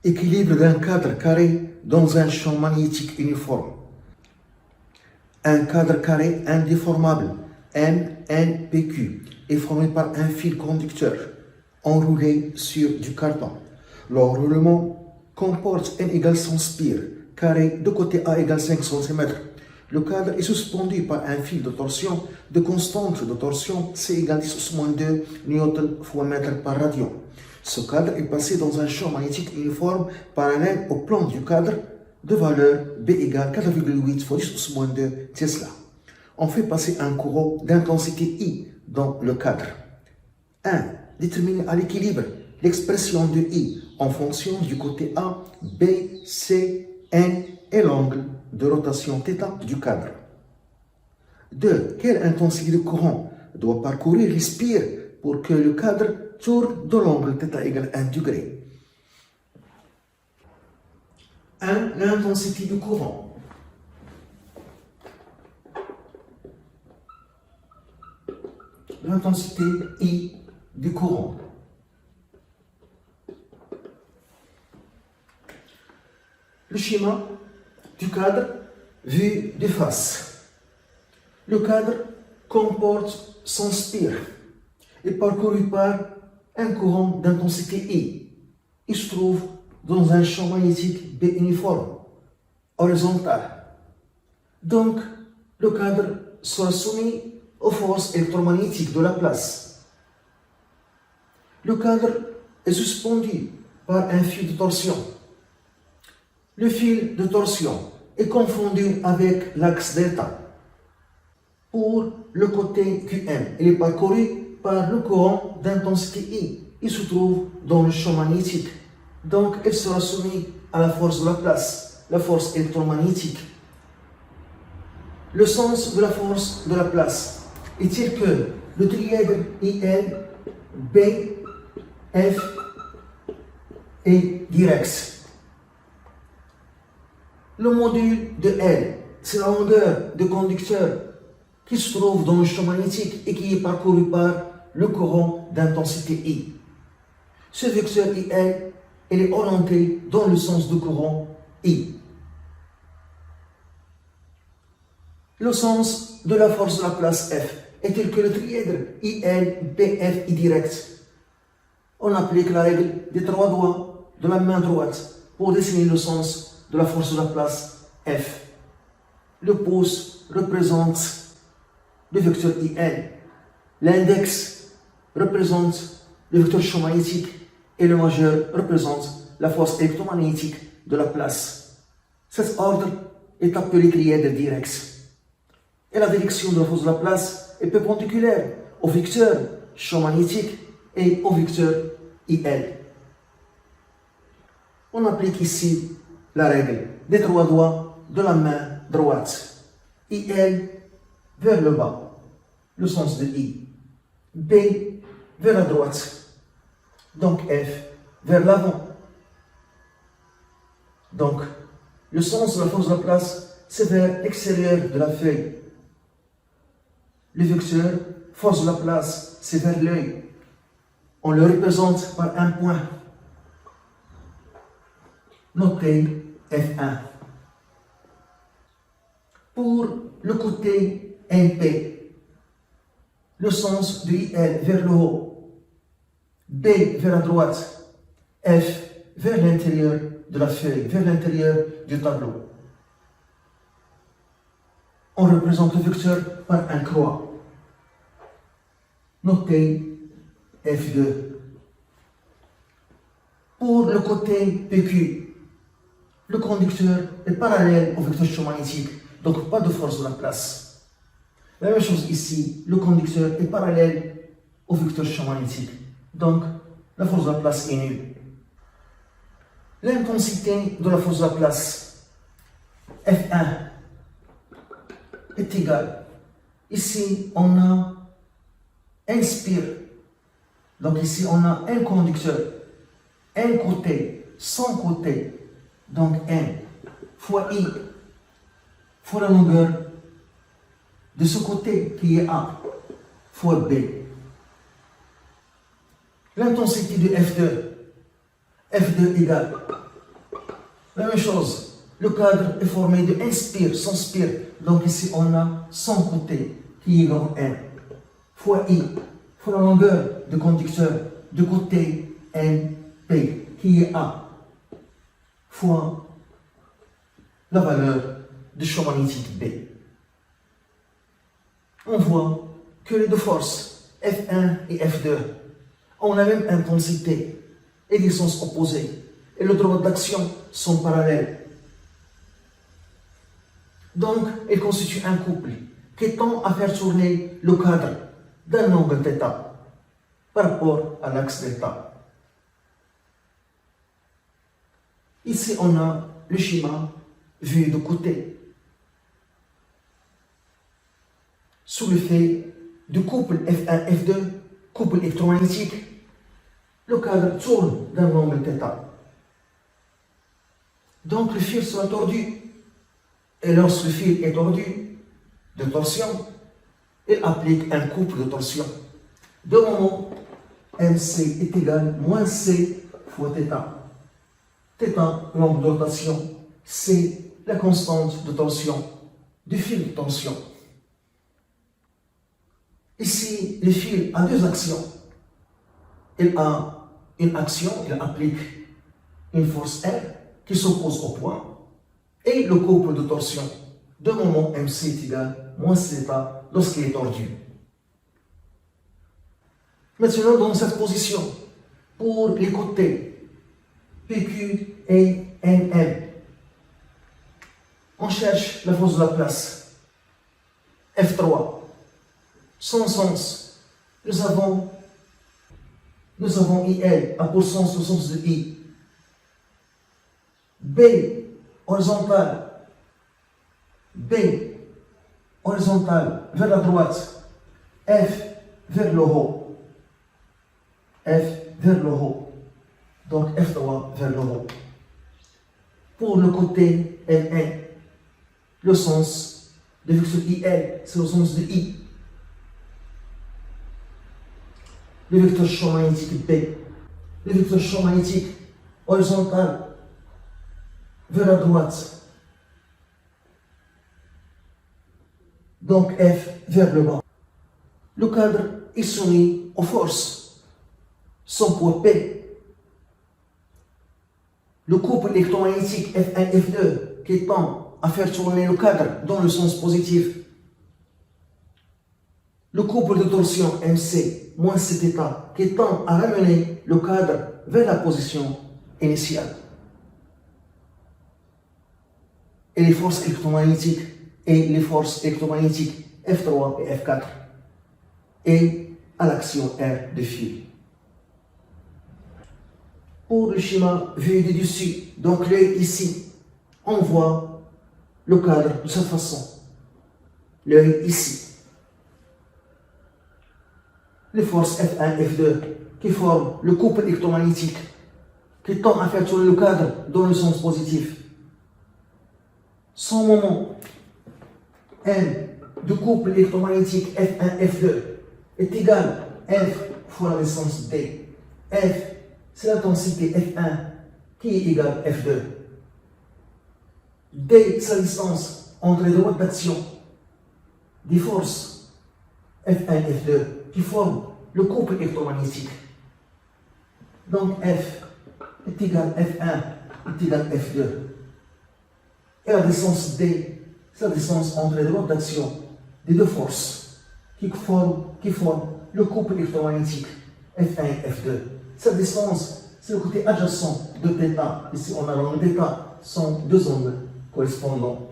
Équilibre d'un cadre carré dans un champ magnétique uniforme. Un cadre carré indéformable, MNPQ, est formé par un fil conducteur enroulé sur du carton. L'enroulement comporte n égale 100 spires carrés de côté A égale 5 cm. Le cadre est suspendu par un fil de torsion de constante de torsion C égale 10-2 Newton fois mètre par radian. Ce cadre est passé dans un champ magnétique uniforme parallèle au plan du cadre de valeur B égale 4,8 fois 10-2 Tesla. On fait passer un courant d'intensité I dans le cadre. 1. Déterminer à l'équilibre l'expression de I en fonction du côté A, B, C, N et l'angle de rotation θ du cadre. 2. Quelle intensité de courant doit parcourir les spires pour que le cadre tourne de l'angle θ égale 1 degré. 1. L'intensité du courant. L'intensité I du courant. Le schéma du cadre vu de face. Le cadre comporte 100 spires et parcouru par un courant d'intensité I. Il se trouve dans un champ magnétique B uniforme, horizontal. Donc, le cadre sera soumis aux forces électromagnétiques de la place. Le cadre est suspendu par un fil de torsion. Le fil de torsion est confondu avec l'axe delta. Pour le côté QM, il est parcouru par le courant d'intensité I. Il se trouve dans le champ magnétique. Donc, il sera soumis à la force de la place, la force électromagnétique. Le sens de la force de la place est-il que le triangle IL, B, F est direct. Le module de L, c'est la longueur de conducteur qui se trouve dans le champ magnétique et qui est parcouru par le courant d'intensité I. Ce vecteur IL, il est orienté dans le sens du courant I. Le sens de la force de la place F est tel que le triangle IL, BF est direct. On applique la règle des trois doigts de la main droite pour dessiner le sens de la force de la place F. Le pouce représente le vecteur IL. L'index représente le vecteur champ magnétique et le majeur représente la force électromagnétique de la place. Cet ordre est appelé triangle direct. Et la direction de la force de la place est perpendiculaire au vecteur champ magnétique et au vecteur IL. On applique ici la règle des trois doigts de la main droite. IL vers le bas, le sens de I. B vers la droite, donc F vers l'avant. Donc, le sens de la force de la place, c'est vers l'extérieur de la feuille. Le vecteur force de la place, c'est vers l'œil. On le représente par un point. Notez F1. Pour le côté NP, le sens de IL vers le haut, B vers la droite, F vers l'intérieur de la feuille, vers l'intérieur du tableau. On représente le vecteur par un croix. Notez F2. Pour le côté PQ, le conducteur est parallèle au vecteur champ magnétique, donc pas de force de la place. La même chose ici, le conducteur est parallèle au vecteur champ magnétique, donc la force de la place est nulle. L'intensité de la force de la place, F1, est égale. Ici, on a un spire. Donc ici, on a un conducteur. Un côté, son côté. Donc N fois I fois la longueur de ce côté qui est A fois B. L'intensité de F2 égale La même chose, le cadre est formé de inspire, s'inspire. Donc ici, on a son côté qui est grand N, fois I, fois la longueur du conducteur du côté NP, qui est A, fois la valeur du champ magnétique B. On voit que les deux forces, F1 et F2, ont la même intensité et des sens opposés, et le droit d'action sont parallèles. Donc, elles constituent un couple qui tend à faire tourner le cadre d'un angle θ par rapport à l'axe θ. Ici, on a le schéma vu de côté. Sous l'effet du couple F1-F2, couple électromagnétique, le cadre tourne d'un angle θ. Donc le fil sera tordu. Et lorsque le fil est tordu de torsion, il applique un couple de torsion. De moment, MC est égal à moins C fois θ. θ, l'angle de rotation, c'est la constante de tension du fil de tension. Ici, le fil a deux actions. Il a une action, il applique une force R qui s'oppose au point, et le couple de torsion de moment MC est égal à moins θ lorsqu'il est tordu. Maintenant, dans cette position, pour les côtés PQ et NM, on cherche la force de la place. F3. Son sens, nous avons IL a pour sens le sens de I. B, horizontal. B, horizontal, vers la droite. F, vers le haut. F, vers le haut. Donc F3 vers le haut. Pour le côté N1, le sens de vecteur IL, c'est le sens de I. Le vecteur champ magnétique B, le vecteur champ magnétique horizontal vers la droite. Donc F vers le bas. Le cadre est soumis aux forces. Son poids P. Le couple électromagnétique F1-F2 qui tend à faire tourner le cadre dans le sens positif. Le couple de torsion MC moins Cθ qui tend à ramener le cadre vers la position initiale. Et les forces électromagnétiques F3 et F4 et à l'action R de fil. Pour le schéma vu du dessus, donc l'œil ici, on voit le cadre de cette façon. L'œil ici. Les forces F1 et F2 qui forment le couple électromagnétique qui tend à faire tourner le cadre dans le sens positif. Son moment M du couple électromagnétique F1-F2 est égal à F fois la distance D. F, c'est l'intensité F1 qui est égale à F2. D, c'est la distance entre les droites d'action des forces F1 et F2 qui forment le couple électromagnétique. Donc F est égal à F1 est égal à F2. Et la distance D, c'est la distance entre les droites d'action des deux forces qui forment le couple électromagnétique F1 et F2. Cette distance, c'est le côté adjacent de θ. Ici, on a l'angle θ, sont deux angles correspondants.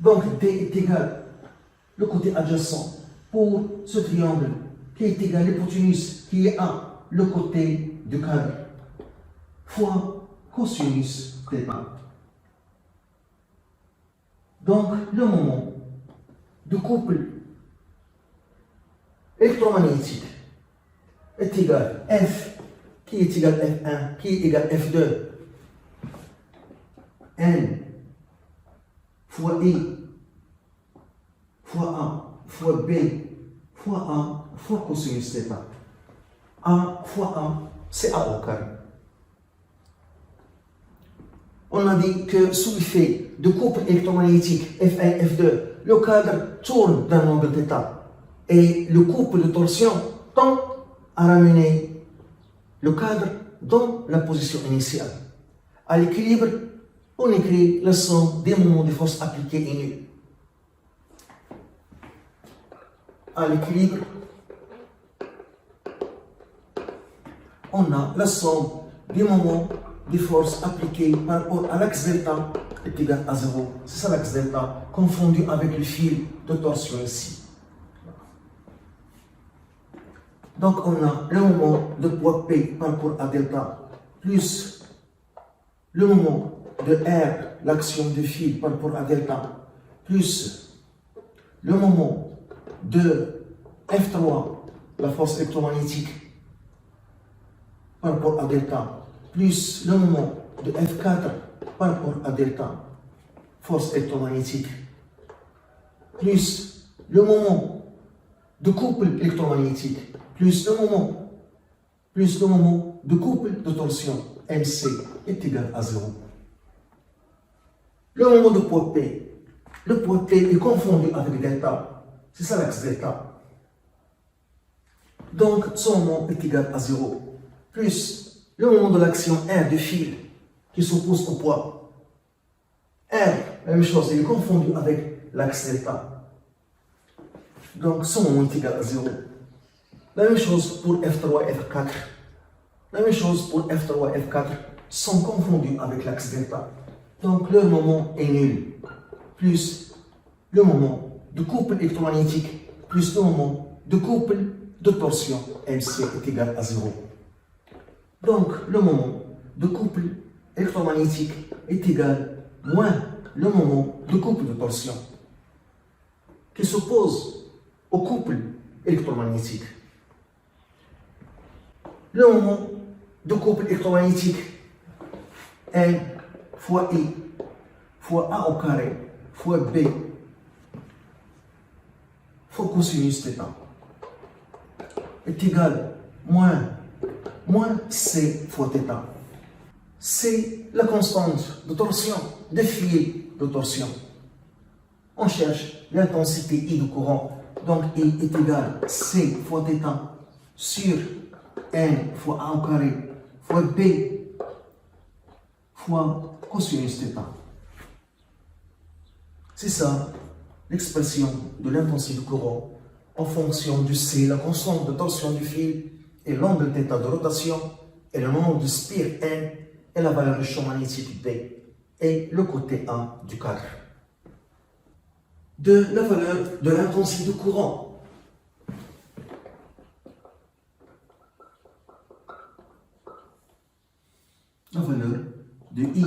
Donc, D est égal le côté adjacent pour ce triangle qui est égal à l'hypoténuse qui est à le côté du cadre fois cosinus θ. Donc, le moment du couple électromagnétique est égal à F qui est égal à F1 qui est égal à F2 N fois I fois A fois B fois A fois cosinus θ. A fois A, c'est A au carré. On a dit que sous l'effet de couple électromagnétique F1, F2, le cadre tourne d'un angle θ et le couple de torsion tend à ramener le cadre dans la position initiale. À l'équilibre, on écrit la somme des moments de force appliquée et nulle. À l'équilibre, on a la somme des moments de force appliquée par rapport à l'axe delta est égal à 0. C'est ça l'axe delta, confondu avec le fil de torsion ici. Donc on a le moment de poids P par rapport à delta plus le moment de R, l'action de fil par rapport à delta, plus le moment de F3, la force électromagnétique par rapport à delta, plus le moment de F4 par rapport à delta, force électromagnétique, plus le moment de couple électromagnétique, plus le moment de couple de torsion, MC, est égal à 0. Le moment de poids P, le poids P est confondu avec delta, c'est ça l'axe delta. Donc son moment est égal à 0, plus le moment de l'action R de fil qui s'oppose au poids. R, la même chose, il est confondu avec l'axe delta. Donc son moment est égal à 0. La même chose pour F3 et F4. La même chose pour F3 et F4 sont confondus avec l'axe delta. Donc leur moment est nul. Plus le moment de couple électromagnétique plus le moment de couple de torsion MC est égal à 0. Donc le moment de couple électromagnétique est égal moins le moment de couple de torsion qui s'oppose au couple électromagnétique. Le moment de couple électromagnétique N fois I fois A au carré fois B fois cosinus θ est égal moins C fois θ. C'est la constante de torsion, de fil de torsion. On cherche l'intensité I du courant. Donc I est égal C fois θ sur N fois A au carré fois B fois cosinus θ. C'est ça l'expression de l'intensité du courant en fonction du C, la constante de torsion du fil, et l'angle θ de rotation, et le nombre de spire N, et la valeur du champ magnétique B, et le côté A du cadre. De la valeur de l'intensité du courant. La valeur de I.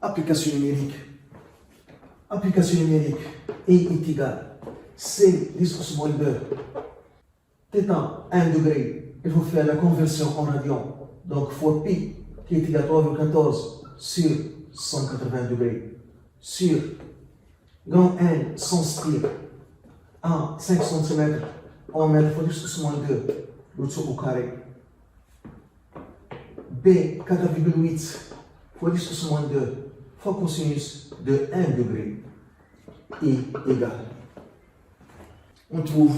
Application numérique. Application numérique. I est égal C 10 moins 2. θ 1 degré. Il faut faire la conversion en radian. Donc fois pi qui est égal à 3,14 sur 180 degrés sur grand N sans spire à 5 cm en mètre fois 10 moins 2 au-dessus au carré. B 4,8 fois 10 moins 2 fois cosinus de 1 degré I égale. On trouve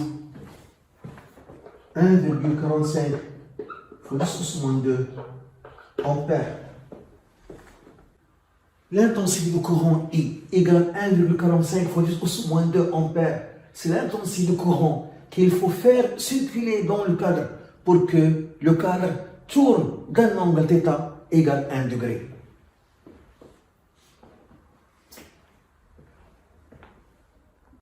1,45 fois 10 moins 2 ampères. L'intensité du courant I égale 1,45 fois 10 moins 2 ampères. C'est l'intensité du courant qu'il faut faire circuler dans le cadre pour que le cadre tourne d'un angle θ égale 1 degré.